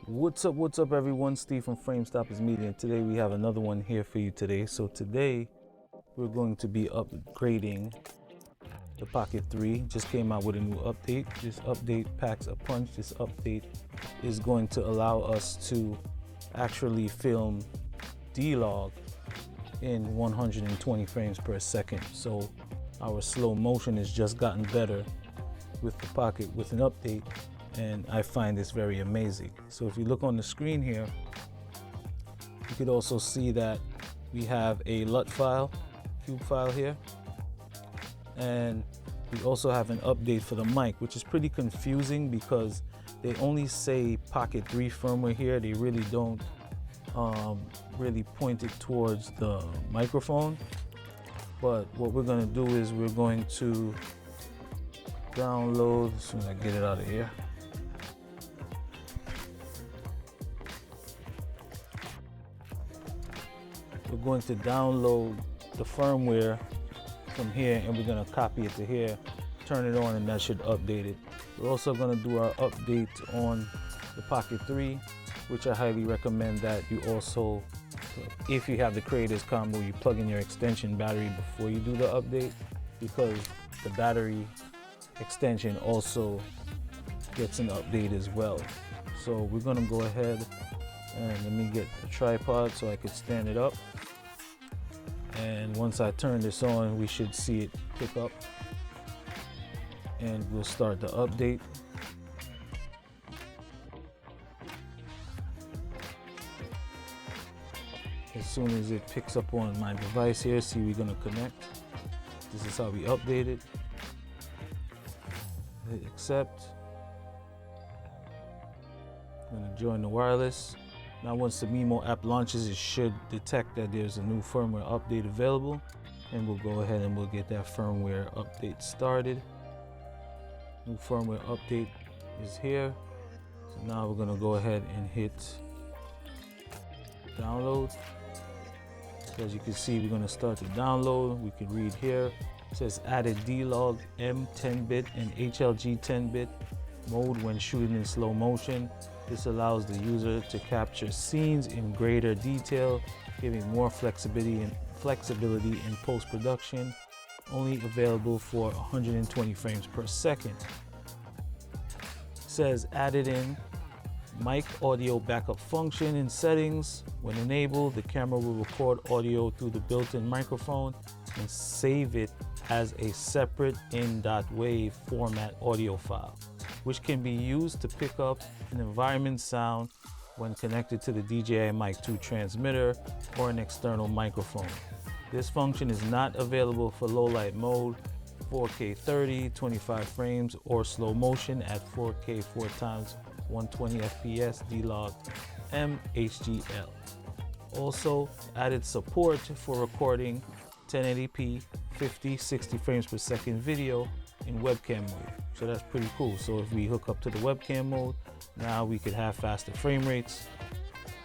What's up everyone? Steve from Framestoppers Media, and today we have another one here for you today. So today we're going to be upgrading the Pocket 3. Just came out with a new update. This update packs a punch. This update is going to allow us to actually film D-Log in 120 frames per second. So our slow motion has just gotten better with the Pocket with an update, and I find this very amazing. So if you look on the screen here, you could also see that we have a LUT file, cube file here, and we also have an update for the mic, which is pretty confusing because they only say Pocket 3 firmware here. They really don't really point it towards the microphone. But what we're going to do is we're going to download, as soon as I get it out of here, we're going to download the firmware from here, and we're going to copy it to here, turn it on, and that should update it. We're also going to do our update on the Pocket 3, which I highly recommend that you also, if you have the creators combo, you plug in your extension battery before you do the update, because the battery extension also gets an update as well. So we're going to go ahead and let me get the tripod so I could stand it up. And once I turn this on, we should see it pick up, and we'll start the update. As soon as it picks up on my device here, see, we're going to connect. This is how we update it. Hit accept. I'm going to join the wireless. Now once the Mimo app launches, it should detect that there's a new firmware update available, and we'll go ahead and we'll get that firmware update started. New firmware update is here. So now we're going to go ahead and hit download. So as you can see, we're going to start the download. We can read here. It says added D-Log M 10-bit and HLG 10-bit mode when shooting in slow motion. This allows the user to capture scenes in greater detail, giving more flexibility in post-production. Only available for 120 frames per second. It says added in mic audio backup function in settings. When enabled, the camera will record audio through the built-in microphone and save it as a separate in.wave format audio file, which can be used to pick up an environment sound when connected to the DJI Mic 2 transmitter or an external microphone. This function is not available for low light mode, 4K 30, 25 frames, or slow motion at 4K 4x 120 FPS D-Log M HDL. Also added support for recording 1080p 50-60 frames per second video in webcam mode. So that's pretty cool. So if we hook up to the webcam mode, now we could have faster frame rates.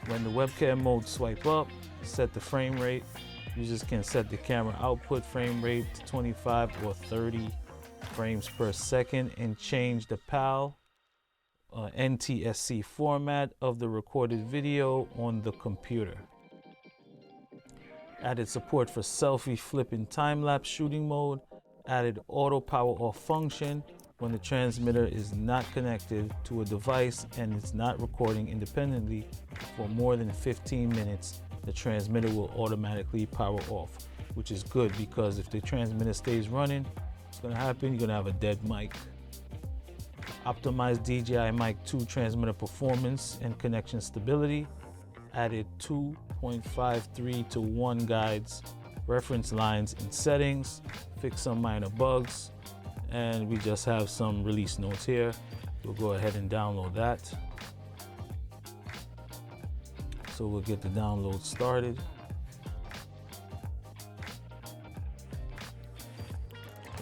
When the webcam mode swipe up, set the frame rate. Users can set the camera output frame rate to 25 or 30 frames per second and change the PAL NTSC format of the recorded video on the computer. Added support for selfie flip and time-lapse shooting mode. Added auto power off function when the transmitter is not connected to a device and it's not recording independently for more than 15 minutes. The transmitter will automatically power off, which is good because if the transmitter stays running, what's going to happen? You're going to have a dead mic. Optimized DJI Mic 2 transmitter performance and connection stability. Added 2.53 to 1 guides, reference lines in settings, fix some minor bugs, and we just have some release notes here. We'll go ahead and download that. So we'll get the download started.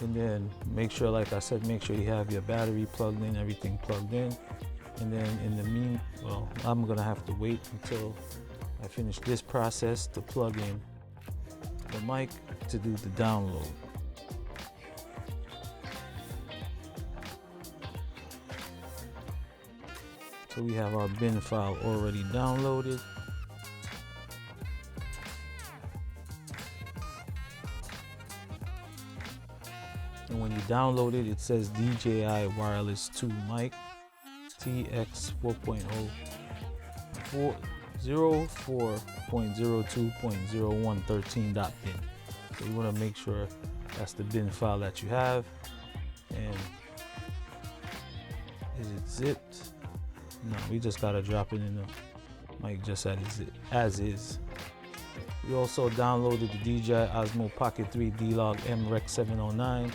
And then make sure, like I said, make sure you have your battery plugged in, everything plugged in. And then I'm gonna have to wait until I finish this process to plug in the mic to do the download. So we have our bin file already downloaded. And when you download it, it says DJI Wireless 2 mic TX 4.0 04.02.0113.bin. So you want to make sure that's the bin file that you have. And is it zipped? No, we just gotta drop it in the mic just as is. We also downloaded the DJI Osmo Pocket 3 D-Log M Rec 709.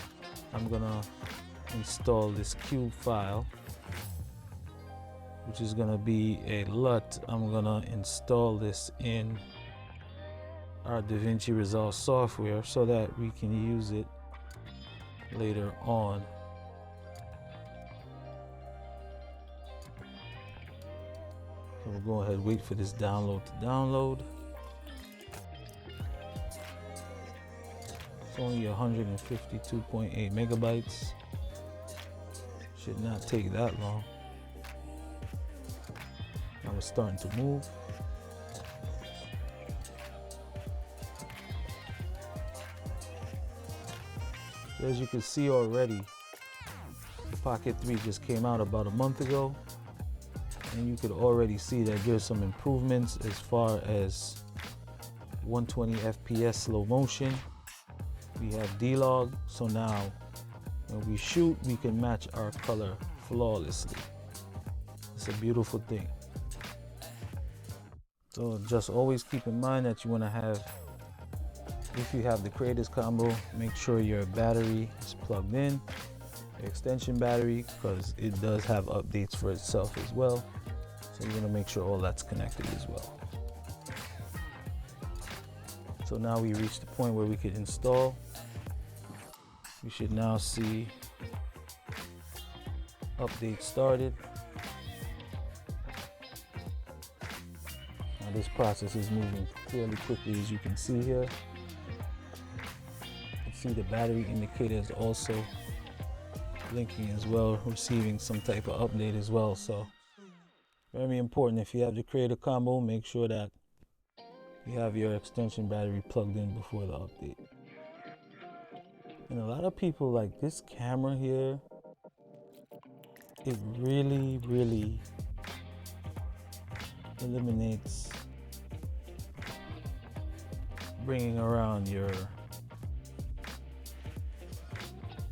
I'm gonna install this cube file, which is gonna be a LUT. I'm gonna install this in our DaVinci Resolve software so that we can use it later on. So we'll go ahead and wait for this download to download. It's only 152.8 megabytes. Should not take that long. Now we're starting to move. So as you can see already, the Pocket 3 just came out about a month ago. And you could already see that there's some improvements as far as 120 FPS slow motion. We have D-Log, so now when we shoot, we can match our color flawlessly. It's a beautiful thing. So just always keep in mind that you want to have, if you have the Creators Combo, make sure your battery is plugged in, the extension battery, because it does have updates for itself as well. So you're going to make sure all that's connected as well. So now we reached the point where we could install. We should now see update started. Now this process is moving fairly quickly, as you can see here. You can see the battery indicator is also blinking as well, receiving some type of update as well. So very important, if you have the Creator Combo, make sure that you have your extension battery plugged in before the update. And a lot of people like this camera here. It really eliminates bringing around your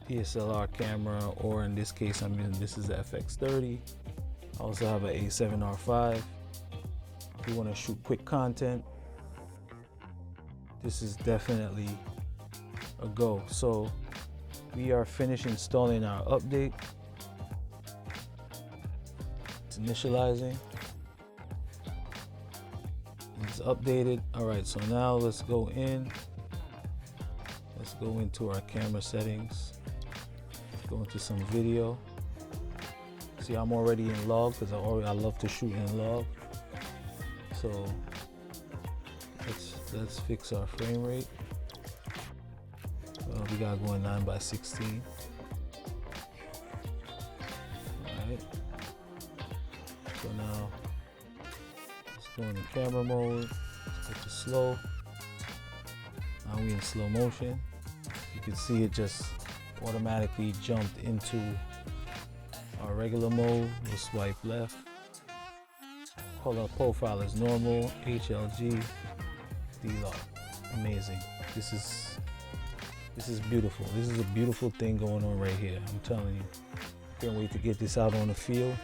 DSLR camera, or in this case, this is the FX30. I also have an A7R5. If you want to shoot quick content, this is definitely a go. So we are finished installing our update. It's initializing. It's updated. All right, so now let's go in. Let's go into our camera settings. Let's go into some video. See, I'm already in log because I love to shoot in log. So let's fix our frame rate. We got going 9:16. All right. So now let's go into camera mode. Let's go to slow. Now we in slow motion. You can see it just automatically jumped into our regular mode. We'll swipe left. Color profile is normal. HLG. D-Log. Amazing. This is beautiful. This is a beautiful thing going on right here. I'm telling you. Can't wait to get this out on the field.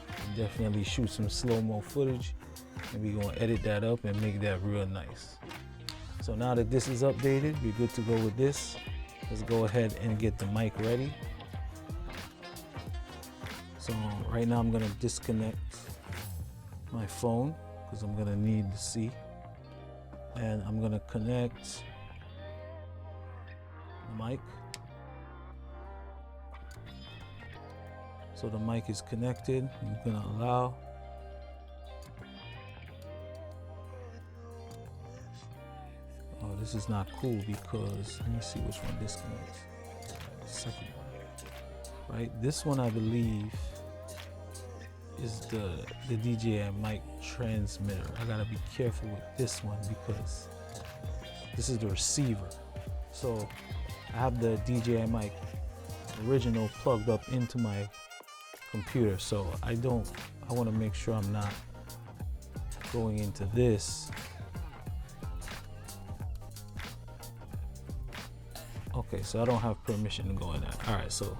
And definitely shoot some slow-mo footage. And we're gonna edit that up and make that real nice. So now that this is updated, we're good to go with this. Let's go ahead and get the mic ready. So right now I'm gonna disconnect my phone because I'm gonna need to see. And I'm gonna connect the mic. So the mic is connected. I'm gonna allow. Oh, this is not cool because let me see which one disconnects. Second one. Right? This one I believe is the DJI mic transmitter. I gotta be careful with this one because this is the receiver. So I have the DJI mic original plugged up into my computer, so I want to make sure I'm not going into this. Okay, so I don't have permission to go in there. All right, so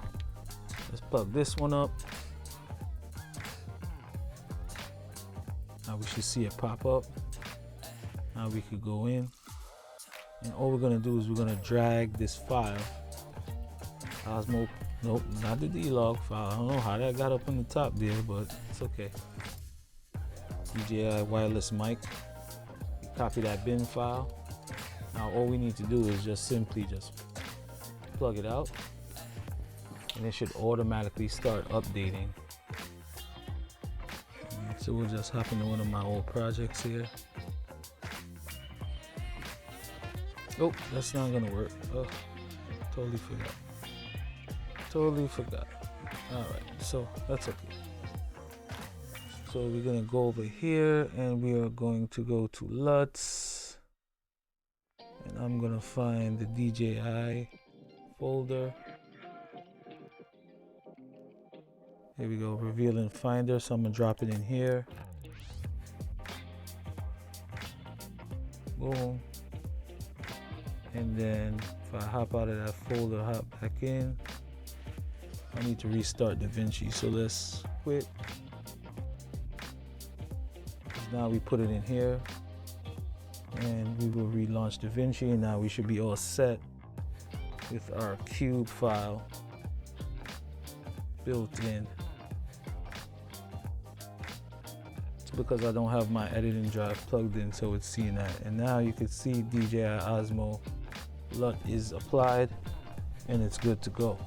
let's plug this one up. Now we should see it pop up. Now we could go in, and all we're gonna do is we're gonna drag this file, Osmo, nope, not the D-Log file. I don't know how that got up on the top there, but it's okay. DJI wireless mic. You copy that bin file. Now all we need to do is just simply plug it out, and it should automatically start updating. So we'll just hop into one of my old projects here. Oh, that's not gonna work. Oh, totally forgot. Totally forgot. All right, so that's okay. So we're gonna go over here, and we are going to go to LUTs, and I'm gonna find the DJI folder. Here we go, reveal in Finder. So I'm gonna drop it in here. Boom. And then if I hop out of that folder, hop back in, I need to restart DaVinci. So let's quit. Now we put it in here, and we will relaunch DaVinci, and now we should be all set with our cube file built in. It's because I don't have my editing drive plugged in, so it's seeing that. And now you can see DJI Osmo LUT is applied, and it's good to go.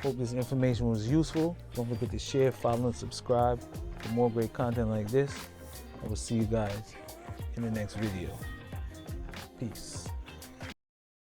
Hope this information was useful. Don't forget to share, follow, and subscribe for more great content like this. I will see you guys in the next video. Peace.